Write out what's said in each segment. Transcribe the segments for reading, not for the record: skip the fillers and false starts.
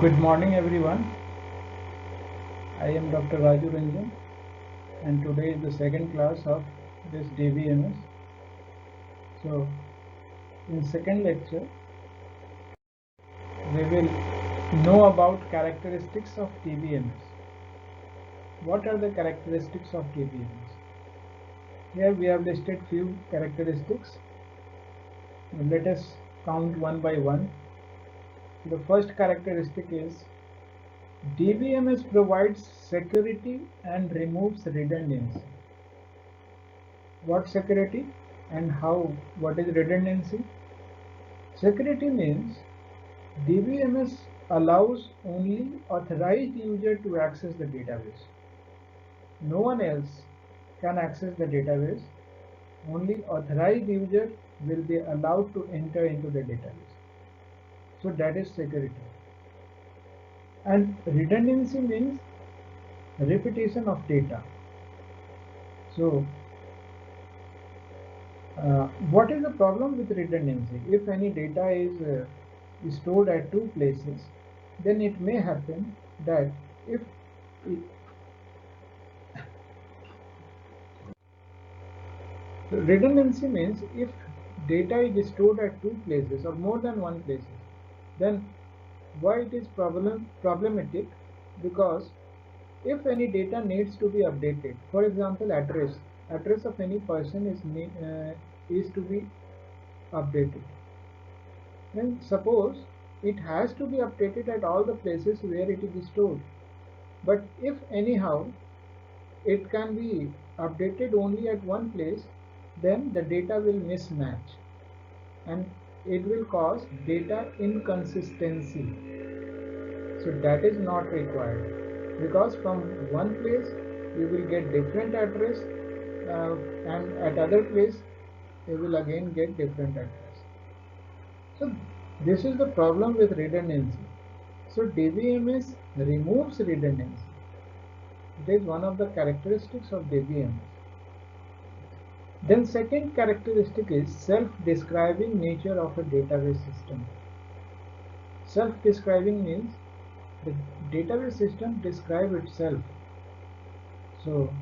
Good morning everyone. I am Dr. Raju Ranjan and today is the second class of this DBMS. So in second lecture we will know about characteristics of DBMS. What are the characteristics of DBMS? Here we have listed few characteristics. Let us count one by one. The first characteristic is DBMS provides security and removes redundancy. What security and how? What is redundancy? Security means DBMS allows only authorized user to access the database. No one else can access the database. Only authorized user will be allowed to enter into the database. So that is security. And redundancy means repetition of data. So what is the problem with redundancy? If any data is stored at two places, then it may happen that if it, redundancy means if data is stored at two places or more than one places, then why it is problematic? Because if any data needs to be updated, for example, address of any person is to be updated. Then suppose it has to be updated at all the places where it is stored. But if anyhow it can be updated only at one place, then the data will mismatch and it will cause data inconsistency. So that is not required, because from one place you will get different address and at other place you will again get different address. So this is the problem with redundancy. So DBMS removes redundancy. It is one of the characteristics of DBMS. Then second characteristic is self-describing nature of a database system. Self-describing means the database system describes itself. So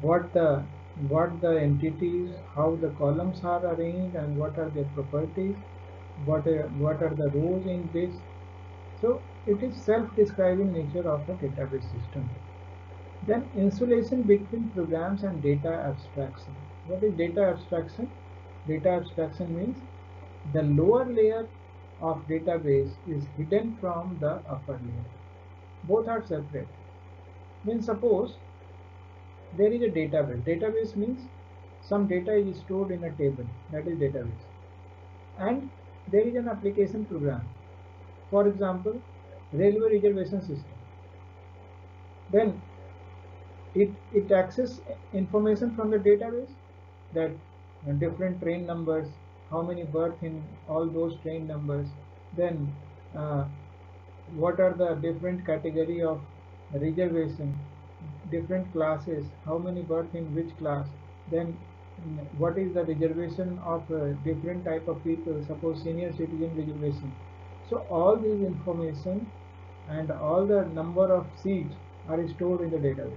what the entities, how the columns are arranged, and what are their properties, what are the rows in this. So it is self-describing nature of a database system. Then insulation between programs and data abstraction. What is data abstraction? Data abstraction means the lower layer of database is hidden from the upper layer. Both are separate. Means suppose there is a database. Database means some data is stored in a table, that is database. And there is an application program. For example, railway reservation system. Then it accesses information from the database, that different train numbers, how many berths in all those train numbers, then uh, what are the different category of reservation, different classes, how many berths in which class, then what is the reservation of different type of people, suppose senior citizen reservation. So all these information and all the number of seats are stored in the database.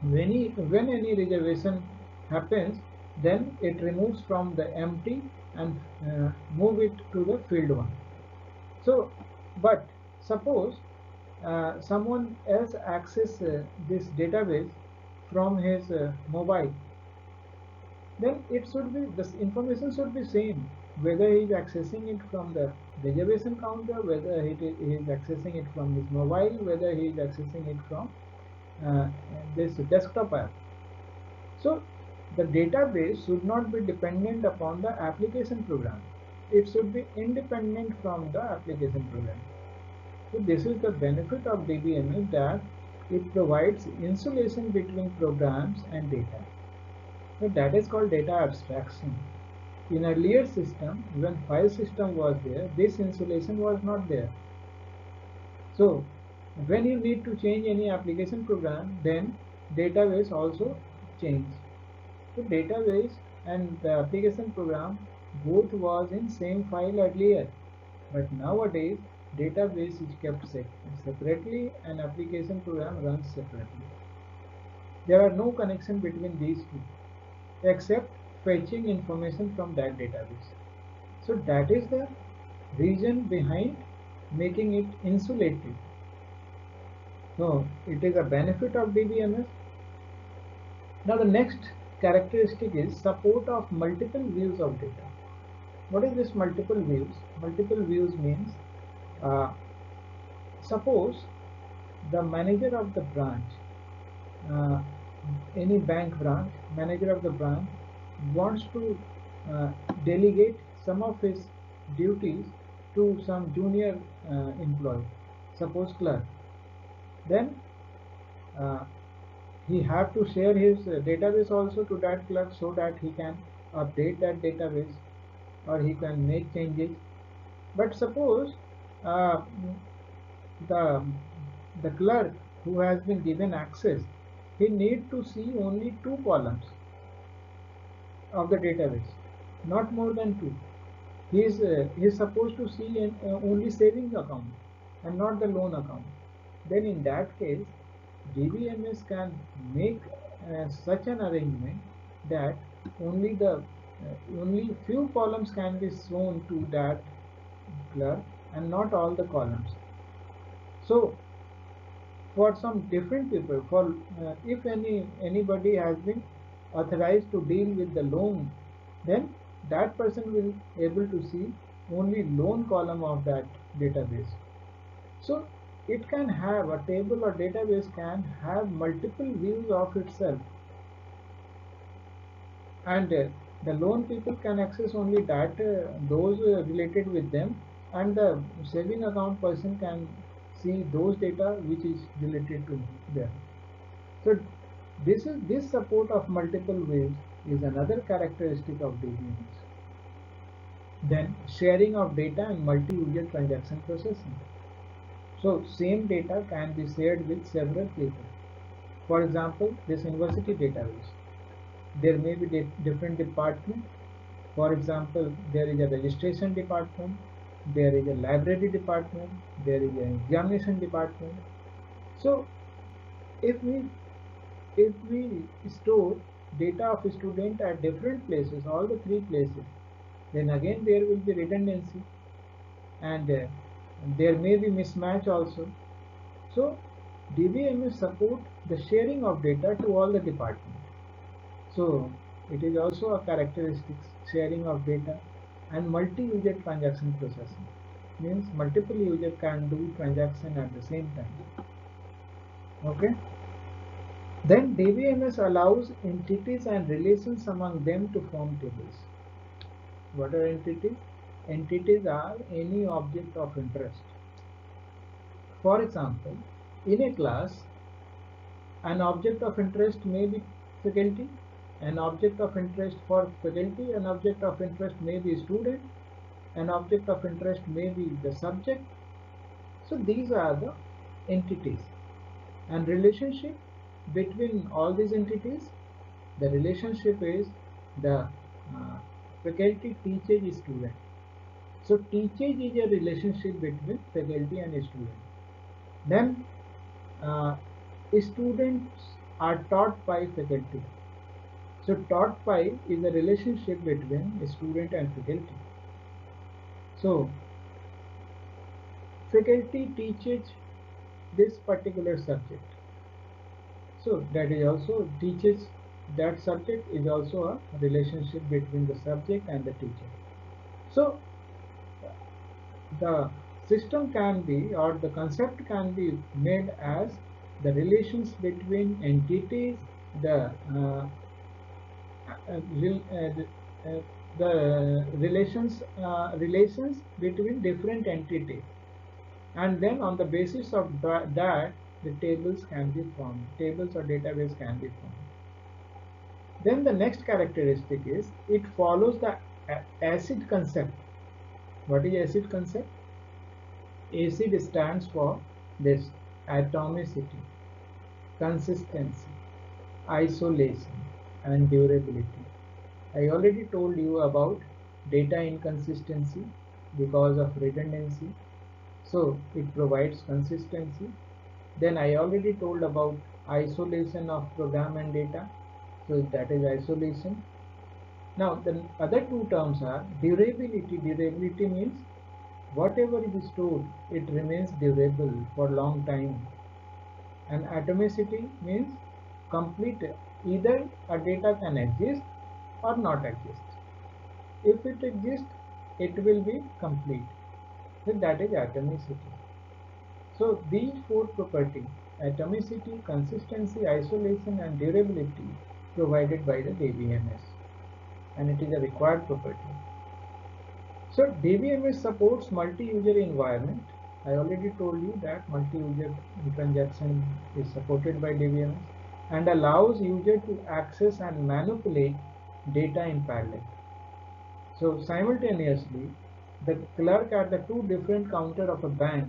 When any reservation happens, then it removes from the empty and move it to the filled one. So but suppose someone else access this database from his mobile, then it should be, this information should be same, whether he is accessing it from the reservation counter, whether he is accessing it from his mobile, whether he is accessing it from uh, this desktop app. So the database should not be dependent upon the application program. It should be independent from the application program. So this is the benefit of DBMS, that it provides insulation between programs and data. So that is called data abstraction. In earlier system, when file system was there, this insulation was not there. So when you need to change any application program, then database also change. So database and the application program both was in same file earlier, but nowadays database is kept separately and application program runs separately. There are no connection between these two except fetching information from that database. So that is the reason behind making it insulated. So it is a benefit of DBMS. Now the next characteristic is support of multiple views of data. What is this multiple views? Multiple views means uh, suppose the manager of the branch, uh, any bank branch, manager of the branch wants to uh, delegate some of his duties to some junior employee, suppose clerk. Then uh, he have to share his database also to that clerk so that he can update that database or he can make changes. But suppose uh, the the clerk who has been given access, he need to see only two columns of the database, not more than two. He is supposed to see only savings account and not the loan account. Then in that case, DBMS can make such an arrangement that only few columns can be shown to that clerk and not all the columns. So for some different people, for if anybody has been authorized to deal with the loan, then that person will able to see only loan column of that database. So it can have a table or database can have multiple views of itself, and the loan people can access only that those related with them, and the saving account person can see those data which is related to them. So this support of multiple views is another characteristic of DBMS. Then sharing of data and multi-user transaction processing. So same data can be shared with several people. For example, this university database, there may be different departments. For example, there is a registration department, there is a library department, there is an examination department. So if we store data of a student at different places, all the three places, then again there will be redundancy, and there may be mismatch also. So DBMS support the sharing of data to all the departments. So it is also a characteristic sharing of data. And multi-user transaction processing means multiple users can do transaction at the same time. Okay. Then DBMS allows entities and relations among them to form tables. What are entities? Entities are any object of interest. For example, in a class, an object of interest may be faculty, an object of interest for faculty, an object of interest may be student, an object of interest may be the subject. So these are the entities. And relationship between all these entities, the relationship is the faculty teaches student. So teachage is a relationship between faculty and student. Then uh, students are taught by faculty. So taught by is a relationship between student and faculty. So faculty teaches this particular subject. So that is also teaches that subject is also a relationship between the subject and the teacher. So the system can be, or the concept can be made as the relations between entities, the the relations between different entities, and then on the basis of that the tables can be formed, tables or database can be formed. Then the next characteristic is it follows the ACID concept. What is ACID concept? ACID stands for this: atomicity, consistency, isolation, and durability. I already told you about data inconsistency because of redundancy. So it provides consistency. Then I already told about isolation of program and data. So that is isolation. Now the other two terms are durability. Durability means whatever is stored, it remains durable for long time. And atomicity means complete. Either a data can exist or not exist. If it exists, it will be complete. So that is atomicity. So these four properties, atomicity, consistency, isolation and durability, provided by the DBMS, and it is a required property. So DBMS supports multi-user environment. I already told you that multi-user transaction is supported by DBMS and allows user to access and manipulate data in parallel. So simultaneously, the clerk at the two different counter of a bank